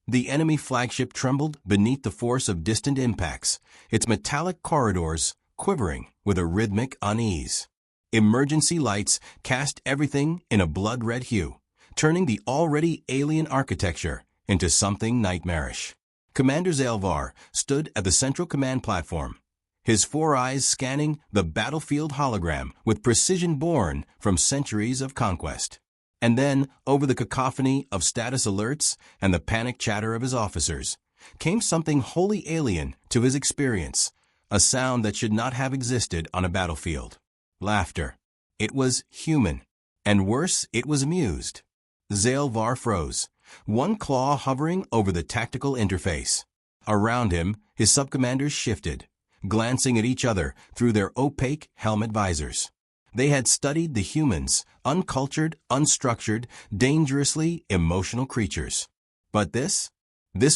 The enemy flagship trembled beneath the force of distant impacts, its metallic corridors quivering with a rhythmic unease. Emergency lights cast everything in a blood-red hue, turning the already alien architecture into something nightmarish. Commander Zaelvar stood at the central command platform, his four eyes scanning the battlefield hologram with precision born from centuries of conquest. And then, over the cacophony of status alerts and the panic chatter of his officers, came something wholly alien to his experience, a sound that should not have existed on a battlefield. Laughter. It was human. And worse, it was amused. Zaelvar froze, one claw hovering over the tactical interface. Around him, his subcommanders shifted, glancing at each other through their opaque helmet visors. They had studied the humans, uncultured, unstructured, dangerously emotional creatures. But this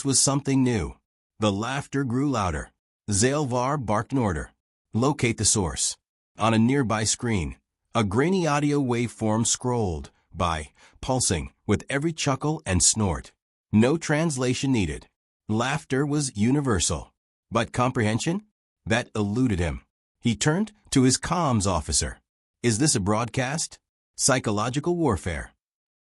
was something new. The laughter grew louder. Zaelvar barked an order. Locate the source. On a nearby screen, a grainy audio waveform scrolled by, pulsing with every chuckle and snort. No translation needed. Laughter was universal. But comprehension? That eluded him. He turned to his comms officer. Is this a broadcast? Psychological warfare.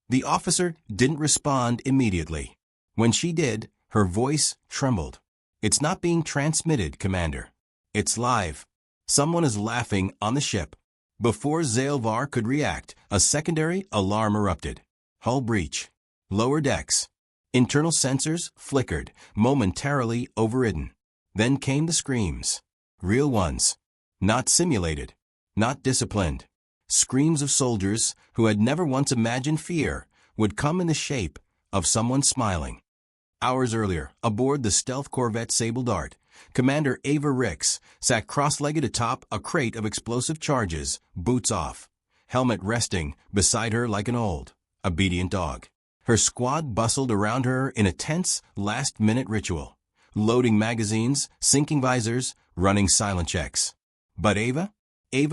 The officer didn't respond immediately. When she did, her voice trembled. It's not being transmitted, Commander. It's live. Someone is laughing on the ship. Before Zaelvar could react, a secondary alarm erupted. Hull breach. Lower decks. Internal sensors flickered, momentarily overridden. Then came the screams. Real ones. Not simulated. Not disciplined. Screams of soldiers who had never once imagined fear would come in the shape of someone smiling. Hours earlier, aboard the stealth corvette Sable Dart, Commander Ava Rix sat cross-legged atop a crate of explosive charges, boots off, helmet resting beside her like an old, obedient dog. Her squad bustled around her in a tense, last-minute ritual, loading magazines, syncing visors, running silent checks. But Ava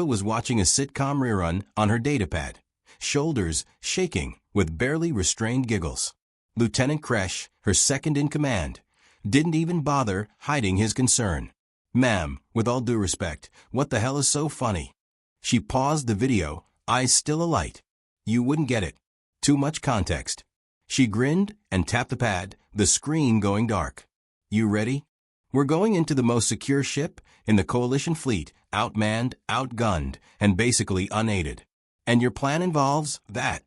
was watching a sitcom rerun on her datapad, shoulders shaking with barely restrained giggles. Lieutenant Kresh, her second-in-command, didn't even bother hiding his concern. Ma'am, with all due respect, what the hell is so funny? She paused the video, eyes still alight. You wouldn't get it. Too much context. She grinned and tapped the pad, the screen going dark. You ready? We're going into the most secure ship in the Coalition fleet, outmanned, outgunned, and basically unaided. And your plan involves that?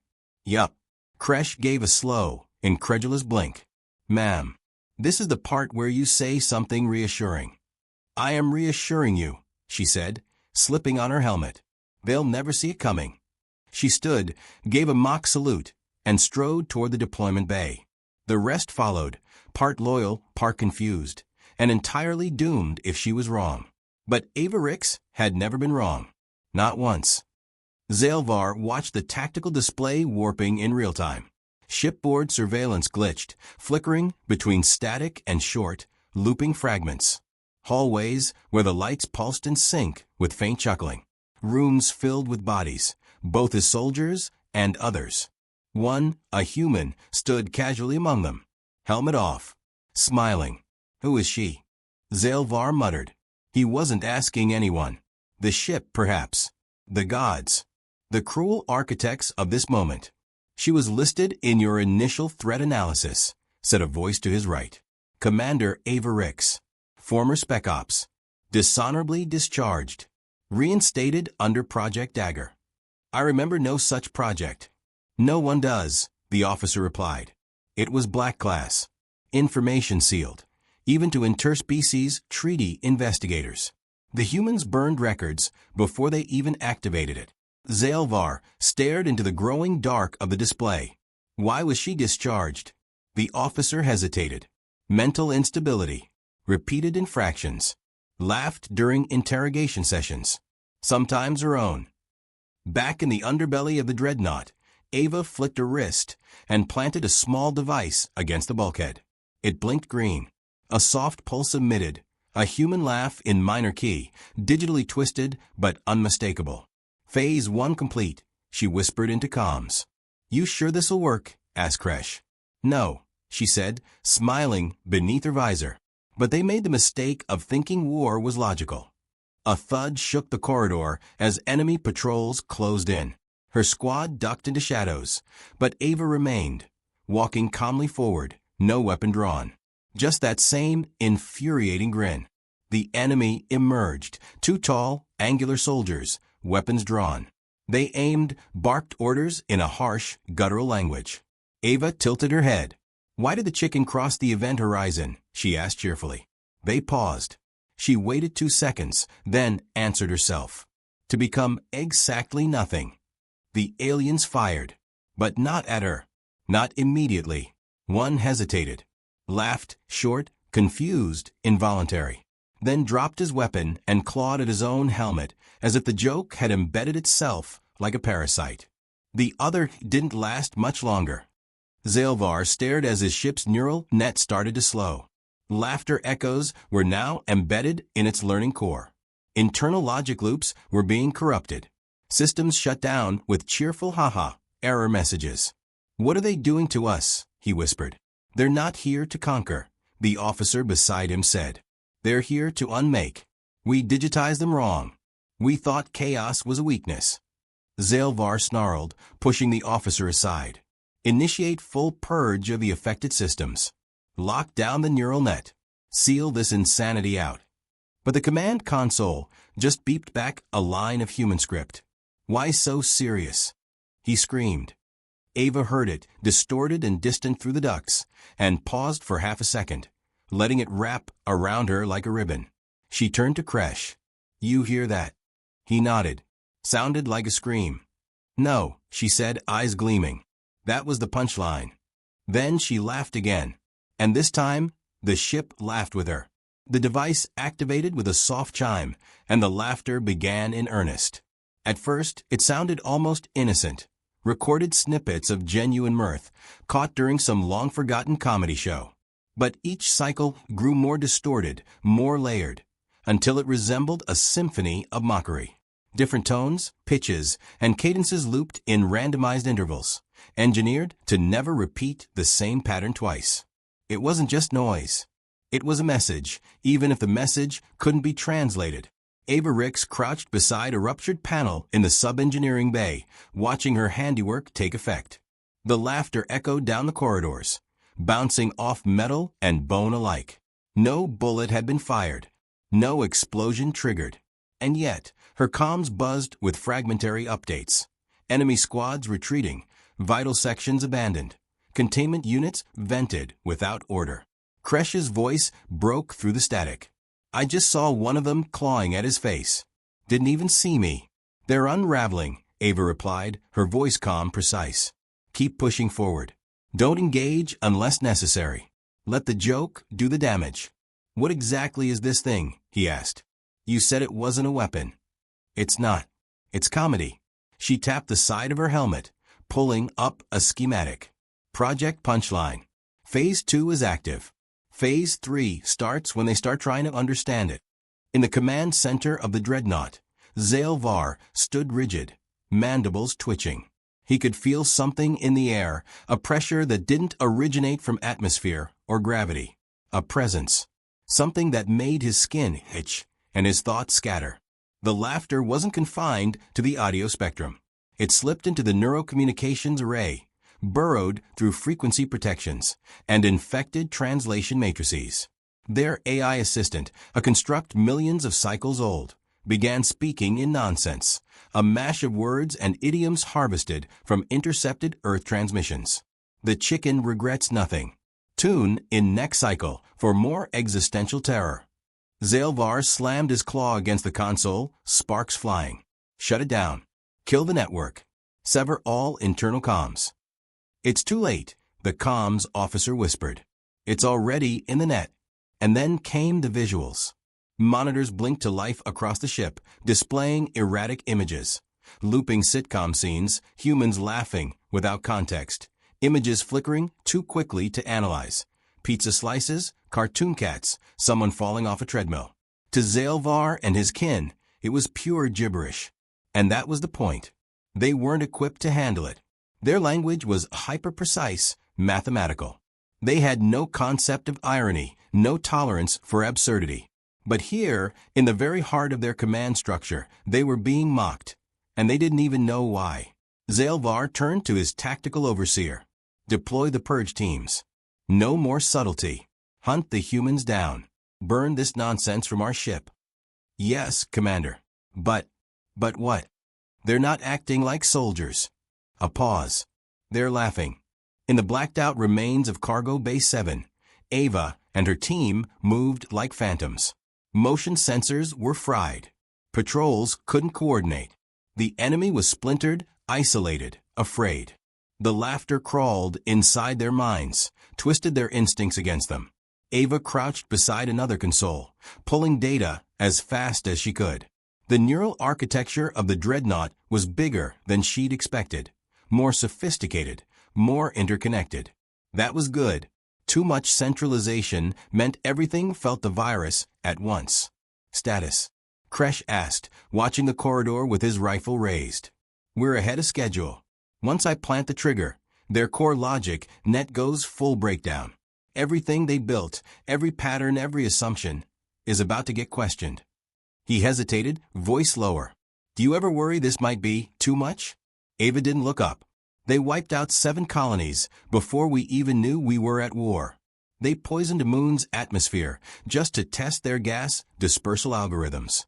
Yup. Kresh gave a slow, incredulous blink. Ma'am, this is the part where you say something reassuring. I am reassuring you, she said, slipping on her helmet. They'll never see it coming. She stood, gave a mock salute, and strode toward the deployment bay. The rest followed, part loyal, part confused, and entirely doomed if she was wrong. But Ava Rix had never been wrong. Not once. Zaelvar watched the tactical display warping in real time. Shipboard surveillance glitched, flickering between static and short, looping fragments. Hallways where the lights pulsed in sync with faint chuckling. Rooms filled with bodies, both as soldiers and others. One, a human, stood casually among them, helmet off, smiling. Who is she? Zaelvar muttered. He wasn't asking anyone. The ship, perhaps. The gods. The cruel architects of this moment. She was listed in your initial threat analysis, said a voice to his right. Commander Ava Rix. Former Spec Ops. Dishonorably discharged. Reinstated under Project Dagger. I remember no such project. No one does, the officer replied. It was black class. Information sealed. Even to interspecies treaty investigators. The humans burned records before they even activated it. Zaelvar stared into the growing dark of the display. Why was she discharged? The officer hesitated. Mental instability. Repeated infractions. Laughed during interrogation sessions. Sometimes her own. Back in the underbelly of the dreadnought, Ava flicked a wrist and planted a small device against the bulkhead. It blinked green. A soft pulse emitted, a human laugh in minor key, digitally twisted but unmistakable. Phase 1 complete, she whispered into comms. You sure this'll work? Asked Kresh. No, she said, smiling beneath her visor. But they made the mistake of thinking war was logical. A thud shook the corridor as enemy patrols closed in. Her squad ducked into shadows, but Ava remained, walking calmly forward, no weapon drawn. Just that same infuriating grin. The enemy emerged, two tall, angular soldiers, weapons drawn. They aimed, barked orders in a harsh, guttural language. Ava tilted her head. "Why did the chicken cross the event horizon?" she asked cheerfully. They paused. She waited 2 seconds, then answered herself. To become exactly nothing. The aliens fired, but not at her. Not immediately. One hesitated, laughed, short, confused, involuntary, then dropped his weapon and clawed at his own helmet as if the joke had embedded itself like a parasite. The other didn't last much longer. Zaelvar stared as his ship's neural net started to slow. Laughter echoes were now embedded in its learning core. Internal logic loops were being corrupted. Systems shut down with cheerful haha error messages. "What are they doing to us?" he whispered. "They're not here to conquer," the officer beside him said. "They're here to unmake. We digitized them wrong. We thought chaos was a weakness." Zaelvar snarled, pushing the officer aside. "Initiate full purge of the affected systems. Lock down the neural net. Seal this insanity out." But the command console just beeped back a line of human script. "Why so serious?" he screamed. Ava heard it, distorted and distant through the ducts, and paused for half a second, letting it wrap around her like a ribbon. She turned to Kresh. "You hear that?" He nodded. "Sounded like a scream." "No," she said, eyes gleaming. "That was the punchline." Then she laughed again. And this time, the ship laughed with her. The device activated with a soft chime, and the laughter began in earnest. At first, it sounded almost innocent. Recorded snippets of genuine mirth, caught during some long-forgotten comedy show. But each cycle grew more distorted, more layered, until it resembled a symphony of mockery. Different tones, pitches, and cadences looped in randomized intervals, engineered to never repeat the same pattern twice. It wasn't just noise. It was a message, even if the message couldn't be translated. Ava Ricks crouched beside a ruptured panel in the sub-engineering bay, watching her handiwork take effect. The laughter echoed down the corridors, bouncing off metal and bone alike. No bullet had been fired. No explosion triggered. And yet, her comms buzzed with fragmentary updates. Enemy squads retreating, vital sections abandoned, containment units vented without order. Kresh's voice broke through the static. "I just saw one of them clawing at his face. Didn't even see me." "They're unraveling," Ava replied, her voice calm, precise. "Keep pushing forward. Don't engage unless necessary. Let the joke do the damage." "What exactly is this thing?" he asked. "You said it wasn't a weapon." "It's not. It's comedy." She tapped the side of her helmet, pulling up a schematic. "Project Punchline. Phase 2 is active. Phase 3 starts when they start trying to understand it." In the command center of the dreadnought, Zaelvar stood rigid, mandibles twitching. He could feel something in the air, a pressure that didn't originate from atmosphere or gravity. A presence. Something that made his skin itch and his thoughts scatter. The laughter wasn't confined to the audio spectrum. It slipped into the neurocommunications array, burrowed through frequency protections, and infected translation matrices. Their AI assistant, a construct millions of cycles old, began speaking in nonsense, a mash of words and idioms harvested from intercepted Earth transmissions. "The chicken regrets nothing. Tune in next cycle for more existential terror." Zaelvar slammed his claw against the console, sparks flying. "Shut it down. Kill the network. Sever all internal comms." "It's too late," the comms officer whispered. "It's already in the net." And then came the visuals. Monitors blinked to life across the ship, displaying erratic images. Looping sitcom scenes, humans laughing without context. Images flickering too quickly to analyze. Pizza slices, cartoon cats, someone falling off a treadmill. To Zaelvar and his kin, it was pure gibberish. And that was the point. They weren't equipped to handle it. Their language was hyper-precise, mathematical. They had no concept of irony, no tolerance for absurdity. But here, in the very heart of their command structure, they were being mocked, and they didn't even know why. Zaelvar turned to his tactical overseer. Deploy the purge teams. No more subtlety. Hunt the humans down. Burn this nonsense from our ship. Yes, Commander. But what? They're not acting like soldiers. A pause. They're laughing. In the blacked-out remains of Cargo Bay 7, Ava and her team moved like phantoms. Motion sensors were fried. Patrols couldn't coordinate. The enemy was splintered, isolated, afraid. The laughter crawled inside their minds, twisted their instincts against them. Ava crouched beside another console, pulling data as fast as she could. The neural architecture of the dreadnought was bigger than she'd expected, more sophisticated, more interconnected. That was good. Too much centralization meant everything felt the virus at once. Status. Kresh asked, watching the corridor with his rifle raised. We're ahead of schedule. Once I plant the trigger, their core logic net goes full breakdown. Everything they built, every pattern, every assumption, is about to get questioned. He hesitated, voice lower. Do you ever worry this might be too much? Ava didn't look up. They wiped out 7 colonies before we even knew we were at war. They poisoned Moon's atmosphere just to test their gas dispersal algorithms.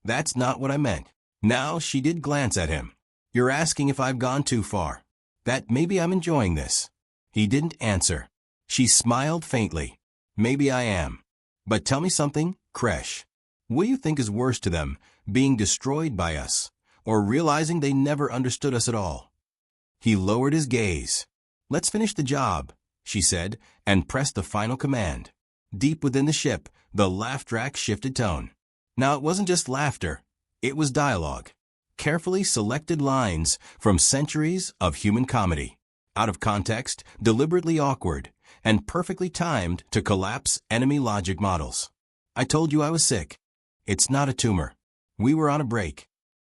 That's not what I meant. Now she did glance at him. You're asking if I've gone too far. That maybe I'm enjoying this. He didn't answer. She smiled faintly. Maybe I am. But tell me something, Kresh. What do you think is worse to them, being destroyed by us, or realizing they never understood us at all? He lowered his gaze. Let's finish the job, she said, and pressed the final command. Deep within the ship, the laugh track shifted tone. Now it wasn't just laughter. It was dialogue. Carefully selected lines from centuries of human comedy. Out of context, deliberately awkward, and perfectly timed to collapse enemy logic models. I told you I was sick. It's not a tumor. We were on a break.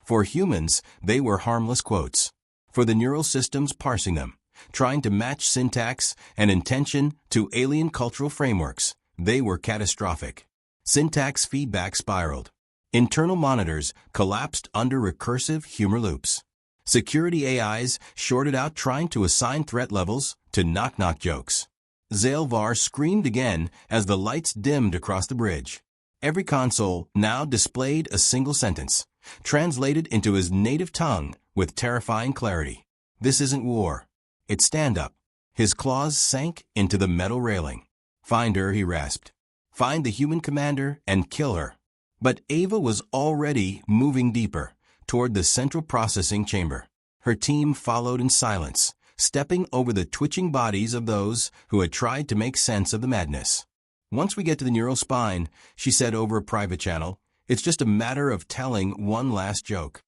For humans, they were harmless quotes. For the neural systems parsing them, trying to match syntax and intention to alien cultural frameworks, they were catastrophic. Syntax feedback spiraled. Internal monitors collapsed under recursive humor loops. Security AIs shorted out trying to assign threat levels to knock-knock jokes. Zaelvar screamed again as the lights dimmed across the bridge. Every console now displayed a single sentence, translated into his native tongue with terrifying clarity. This isn't war. It's stand-up. His claws sank into the metal railing. Find her, he rasped. Find the human commander and kill her. But Ava was already moving deeper, toward the central processing chamber. Her team followed in silence, stepping over the twitching bodies of those who had tried to make sense of the madness. Once we get to the neural spine, she said over a private channel, it's just a matter of telling one last joke.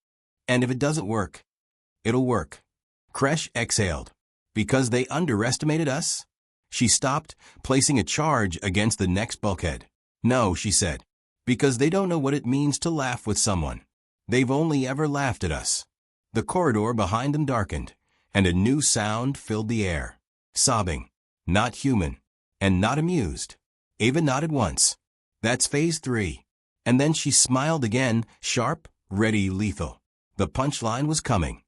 And if it doesn't work, it'll work. Kresh exhaled. Because they underestimated us? She stopped, placing a charge against the next bulkhead. No, she said. Because they don't know what it means to laugh with someone. They've only ever laughed at us. The corridor behind them darkened, and a new sound filled the air. Sobbing. Not human. And not amused. Ava nodded once. That's phase 3. And then she smiled again, sharp, ready, lethal. The punchline was coming.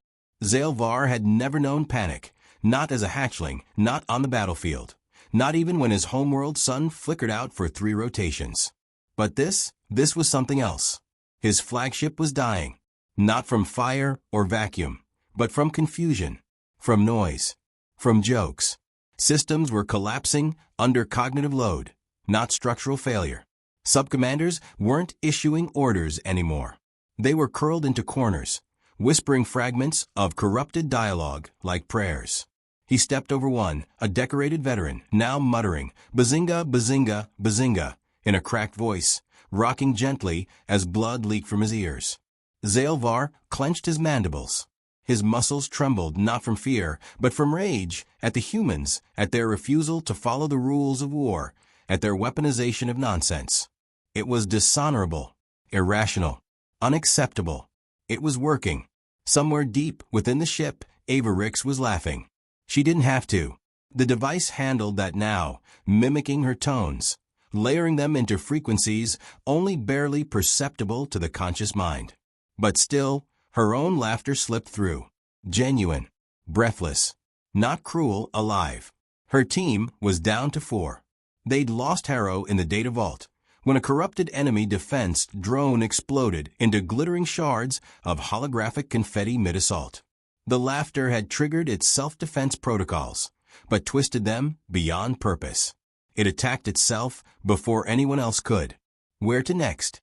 Zaelvar had never known panic, not as a hatchling, not on the battlefield, not even when his homeworld sun flickered out for 3 rotations. But this was something else. His flagship was dying, not from fire or vacuum, but from confusion, from noise, from jokes. Systems were collapsing under cognitive load, not structural failure. Subcommanders weren't issuing orders anymore. They were curled into corners, whispering fragments of corrupted dialogue like prayers. He stepped over one, a decorated veteran, now muttering, "Bazinga, bazinga, bazinga," in a cracked voice, rocking gently as blood leaked from his ears. Zaelvar clenched his mandibles. His muscles trembled not from fear, but from rage at the humans, at their refusal to follow the rules of war, at their weaponization of nonsense. It was dishonorable, irrational, unacceptable. It was working. Somewhere deep within the ship, Ava Rix was laughing. She didn't have to. The device handled that now, mimicking her tones, layering them into frequencies only barely perceptible to the conscious mind. But still, her own laughter slipped through. Genuine, breathless, not cruel, alive. Her team was down to 4. They'd lost Harrow in the data vault, when a corrupted enemy defense drone exploded into glittering shards of holographic confetti mid-assault. The laughter had triggered its self-defense protocols, but twisted them beyond purpose. It attacked itself before anyone else could. Where to next?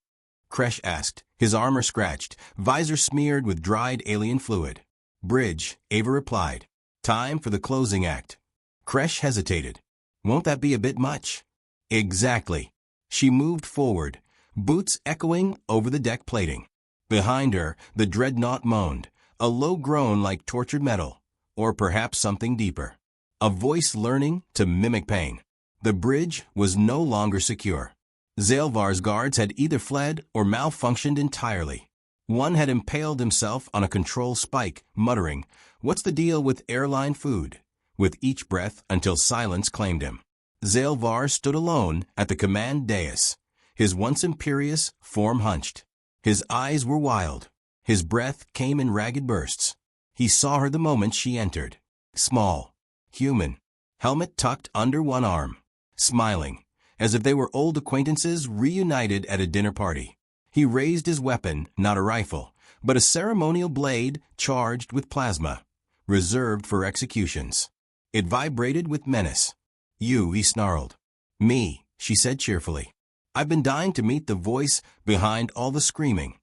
Kresh asked, his armor scratched, visor smeared with dried alien fluid. Bridge, Ava replied. Time for the closing act. Kresh hesitated. Won't that be a bit much? Exactly. She moved forward, boots echoing over the deck plating. Behind her, the dreadnought moaned, a low groan like tortured metal, or perhaps something deeper. A voice learning to mimic pain. The bridge was no longer secure. Zaelvar's guards had either fled or malfunctioned entirely. One had impaled himself on a control spike, muttering, "What's the deal with airline food?" with each breath until silence claimed him. Zaelvar stood alone at the command dais, his once imperious form hunched. His eyes were wild. His breath came in ragged bursts. He saw her the moment she entered. Small, human, helmet tucked under one arm, smiling, as if they were old acquaintances reunited at a dinner party. He raised his weapon, not a rifle, but a ceremonial blade charged with plasma, reserved for executions. It vibrated with menace. "You," he snarled. "Me," she said cheerfully. "I've been dying to meet the voice behind all the screaming.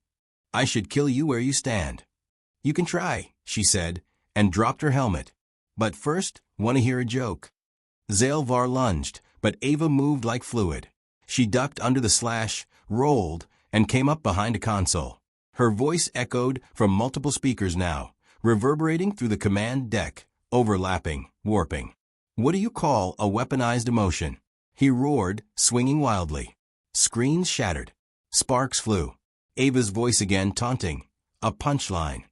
I should kill you where you stand." "You can try," she said, and dropped her helmet. "But first, want to hear a joke?" Zaelvar lunged, but Ava moved like fluid. She ducked under the slash, rolled, and came up behind a console. Her voice echoed from multiple speakers now, reverberating through the command deck, overlapping, warping. "What do you call a weaponized emotion?" he roared, swinging wildly. Screens shattered. Sparks flew. Ava's voice again taunting. A punchline.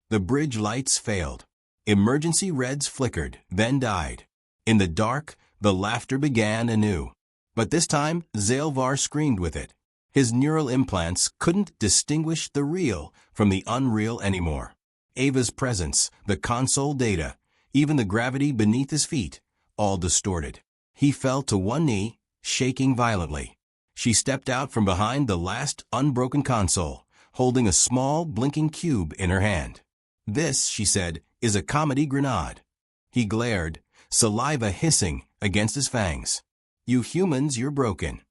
The bridge lights failed. Emergency reds flickered, then died. In the dark, the laughter began anew. But this time, Zaelvar screamed with it. His neural implants couldn't distinguish the real from the unreal anymore. Ava's presence, the console data, even the gravity beneath his feet, all distorted. He fell to one knee, shaking violently. She stepped out from behind the last unbroken console, holding a small, blinking cube in her hand. "This," she said, "is a comedy grenade." He glared, saliva hissing against his fangs. "You humans, you're broken."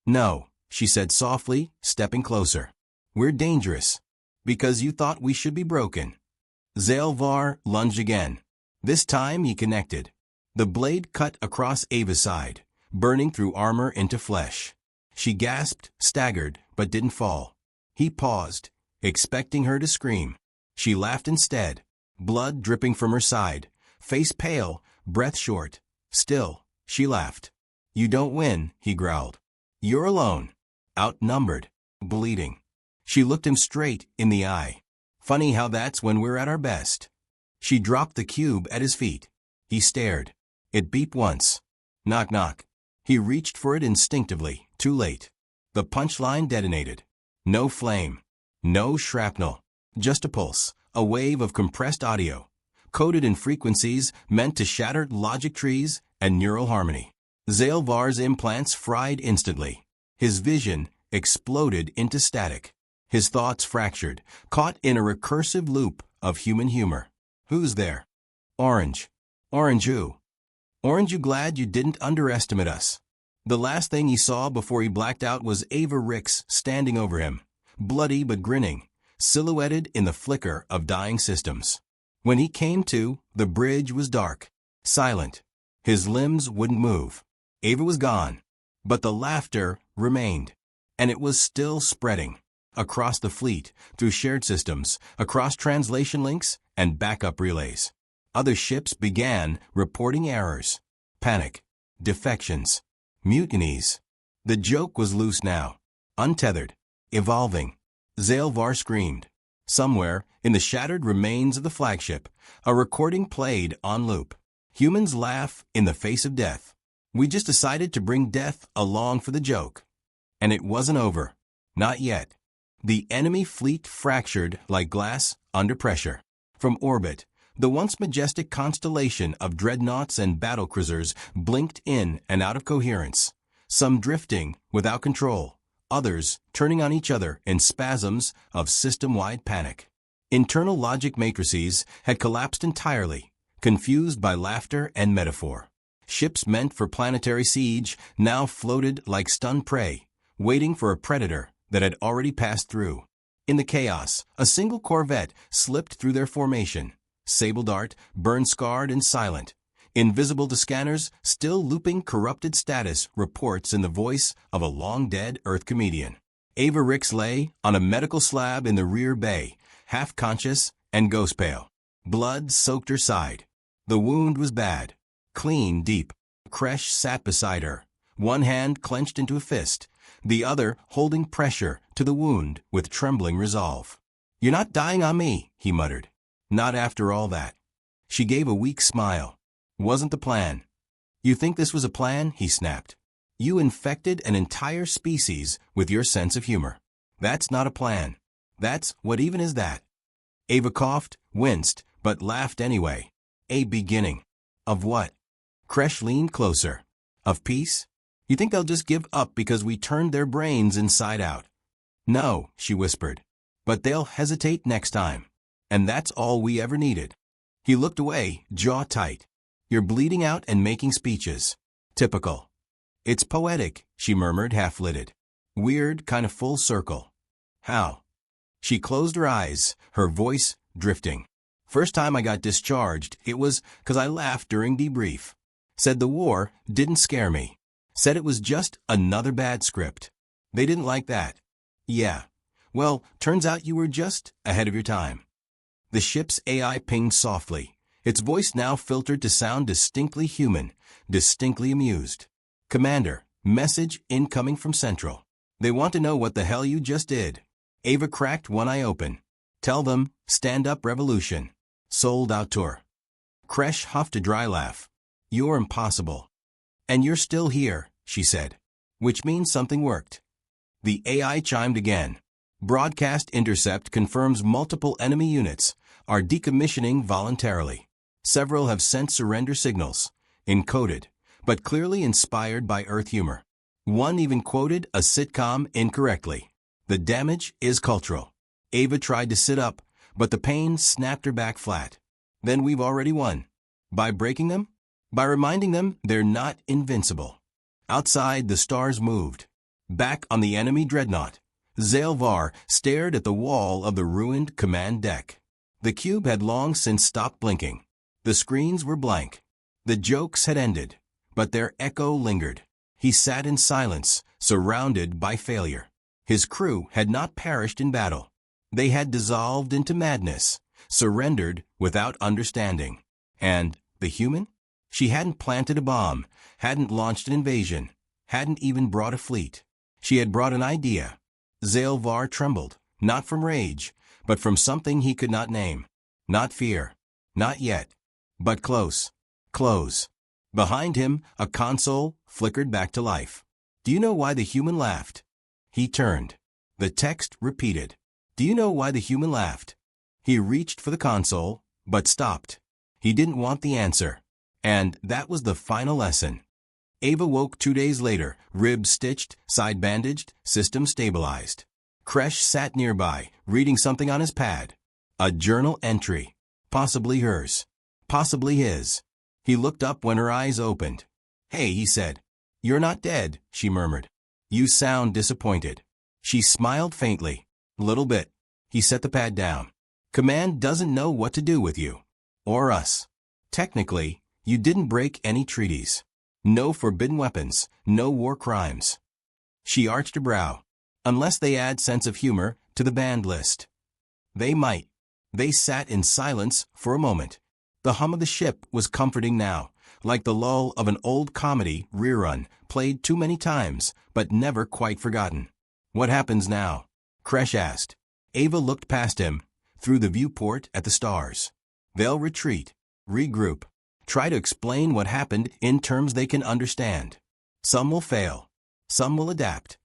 "No," she said softly, stepping closer. "We're dangerous. Because you thought we should be broken." Zaelvar lunged again. This time he connected. The blade cut across Ava's side, burning through armor into flesh. She gasped, staggered, but didn't fall. He paused, expecting her to scream. She laughed instead, blood dripping from her side, face pale, breath short. Still, she laughed. "You don't win," he growled. "You're alone, outnumbered, bleeding." She looked him straight in the eye. "Funny how that's when we're at our best." She dropped the cube at his feet. He stared. It beeped once. Knock knock. He reached for it instinctively, too late. The punchline detonated. No flame. No shrapnel. Just a pulse, a wave of compressed audio, coded in frequencies meant to shatter logic trees and neural harmony. Zaelvar's implants fried instantly. His vision exploded into static. His thoughts fractured, caught in a recursive loop of human humor. "Who's there?" "Orange." "Orange who?" "Orange, you glad you didn't underestimate us?" The last thing he saw before he blacked out was Ava Ricks standing over him, bloody but grinning, silhouetted in the flicker of dying systems. When he came to, the bridge was dark, silent. His limbs wouldn't move. Ava was gone, but the laughter remained, and it was still spreading. Across the fleet, through shared systems, across translation links and backup relays. Other ships began reporting errors, panic, defections, mutinies. The joke was loose now, untethered, evolving. Zaelvar screamed. Somewhere, in the shattered remains of the flagship, a recording played on loop. Humans laugh in the face of death. We just decided to bring death along for the joke. And it wasn't over. Not yet. The enemy fleet fractured like glass under pressure. From orbit, the once majestic constellation of dreadnoughts and battlecruisers blinked in and out of coherence, some drifting without control, others turning on each other in spasms of system-wide panic. Internal logic matrices had collapsed entirely, confused by laughter and metaphor. Ships meant for planetary siege now floated like stunned prey, waiting for a predator that had already passed through. In the chaos, a single corvette slipped through their formation, sable dart, burn-scarred and silent, invisible to scanners, still looping corrupted status reports in the voice of a long-dead Earth comedian. Ava Ricks lay on a medical slab in the rear bay, half-conscious and ghost-pale. Blood soaked her side. The wound was bad. Clean, deep. Kresh sat beside her, one hand clenched into a fist, the other holding pressure to the wound with trembling resolve. "You're not dying on me," he muttered. "Not after all that." She gave a weak smile. "Wasn't the plan." "You think this was a plan?" he snapped. "You infected an entire species with your sense of humor. That's not a plan. That's what even is that?" Ava coughed, winced, but laughed anyway. "A beginning." "Of what?" Kresh leaned closer. "Of peace? You think they'll just give up because we turned their brains inside out?" "No," she whispered. "But they'll hesitate next time. And that's all we ever needed." He looked away, jaw tight. "You're bleeding out and making speeches. Typical." "It's poetic," she murmured, half-lidded. "Weird, kind of full circle." "How?" She closed her eyes, her voice drifting. "First time I got discharged, it was 'cause I laughed during debrief. Said the war didn't scare me. Said it was just another bad script. They didn't like that." "Yeah. Well, turns out you were just ahead of your time." The ship's AI pinged softly, its voice now filtered to sound distinctly human, distinctly amused. "Commander, message incoming from Central. They want to know what the hell you just did." Ava cracked one eye open. "Tell them, stand-up revolution. Sold out tour." Kresh huffed a dry laugh. "You're impossible." "And you're still here," she said. "Which means something worked." The AI chimed again. "Broadcast intercept confirms multiple enemy units are decommissioning voluntarily. Several have sent surrender signals, encoded, but clearly inspired by Earth humor. One even quoted a sitcom incorrectly. The damage is cultural." Ava tried to sit up, but the pain snapped her back flat. "Then we've already won." "By breaking them?" "By reminding them they're not invincible." Outside, the stars moved. Back on the enemy dreadnought, Zaelvar stared at the wall of the ruined command deck. The cube had long since stopped blinking. The screens were blank. The jokes had ended, but their echo lingered. He sat in silence, surrounded by failure. His crew had not perished in battle. They had dissolved into madness, surrendered without understanding. And the human? She hadn't planted a bomb, hadn't launched an invasion, hadn't even brought a fleet. She had brought an idea. Zaelvar trembled, not from rage, but from something he could not name. Not fear. Not yet. But close. Close. Behind him, a console flickered back to life. "Do you know why the human laughed?" He turned. The text repeated. "Do you know why the human laughed?" He reached for the console, but stopped. He didn't want the answer. And that was the final lesson. Ava woke 2 days later, ribs stitched, side bandaged, system stabilized. Kresh sat nearby, reading something on his pad. A journal entry. Possibly hers. Possibly his. He looked up when her eyes opened. "Hey," he said. "You're not dead," she murmured. "You sound disappointed." She smiled faintly. "Little bit." He set the pad down. "Command doesn't know what to do with you. Or us. Technically, you didn't break any treaties. No forbidden weapons, no war crimes." She arched her brow. "Unless they add sense of humor to the banned list." They might. They sat in silence for a moment. The hum of the ship was comforting now, like the lull of an old comedy rerun, played too many times, but never quite forgotten. "What happens now?" Kresh asked. Ava looked past him, through the viewport at the stars. "They'll retreat, regroup, Try to explain what happened in terms they can understand. Some will fail. Some will adapt.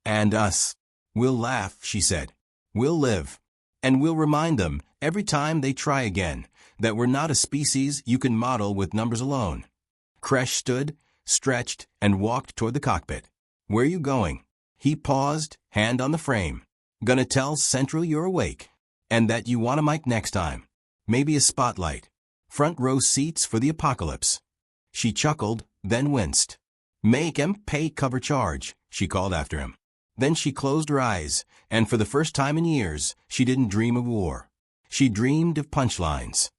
And us. We'll laugh, she said. We'll live. And we'll remind them, every time they try again, that we're not a species you can model with numbers alone. Kresh stood, stretched, and walked toward the cockpit. Where you going? He paused, hand on the frame. Gonna tell Central you're awake. And that you want a mic next time. Maybe a spotlight. Front row seats for the apocalypse. She chuckled, then winced. Make 'em pay cover charge, she called after him. Then she closed her eyes, and for the first time in years, she didn't dream of war. She dreamed of punchlines.